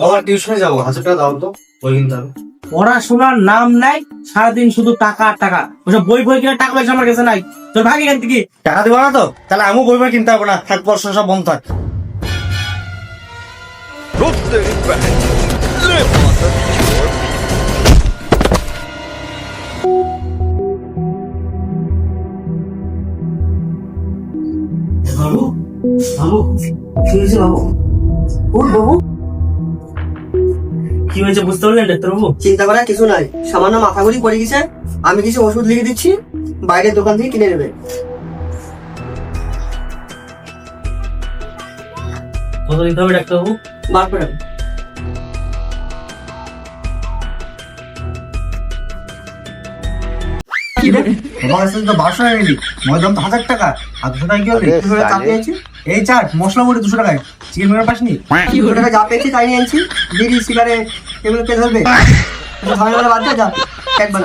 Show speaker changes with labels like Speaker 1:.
Speaker 1: আমার টিউশনে যাবো, 1000 টাকা দাও তো, বই কিনতে হবে।
Speaker 2: পড়াশোনার নাম নাই, সারাদিন শুধু টাকা আর টাকা। ওসব বই বই কিনা টাকা পয়সা আমার কাছে নাই। তোর ভাগ এখান থেকে।
Speaker 1: টাকা দিবো না তো? তাহলে আমিও বই বই কিনতে পারবো না, থাক পড়াশোনা সব বন্ধ থাক। বাবু, বাবু, কি হয়েছে বাবু?
Speaker 2: ওর বাবু কি হয়েছে বুঝতে পারলেন ডাক্তার বাবু?
Speaker 3: চিন্তা করার কিছু নাই, সামান্য মাথা ঘুরি পড়ে গেছে। আমি কিছু ওষুধ লিখে দিচ্ছি, বাইরের দোকান থেকে কিনে নেবে।
Speaker 2: কত দিতে হবে ডাক্তার বাবু?
Speaker 3: বার করে আনো।
Speaker 1: তোমার কাছে তো 1200 টাকা নিলি, ময় দাম তো 1000 টাকা, আর 200 টাকা কি হলো?
Speaker 3: 200 টাকা চা পেয়েছি,
Speaker 1: এই চাট মশলা মুড়ি 200 টাকায়, চিকেন মেরে পাসনি?
Speaker 3: 200 টাকা যা পেয়েছি তাই নিয়ে আনছি। বিড়ি সিগারেট এগুলো কে ধরবে? ঝামেলা বাদ দে, যা একবার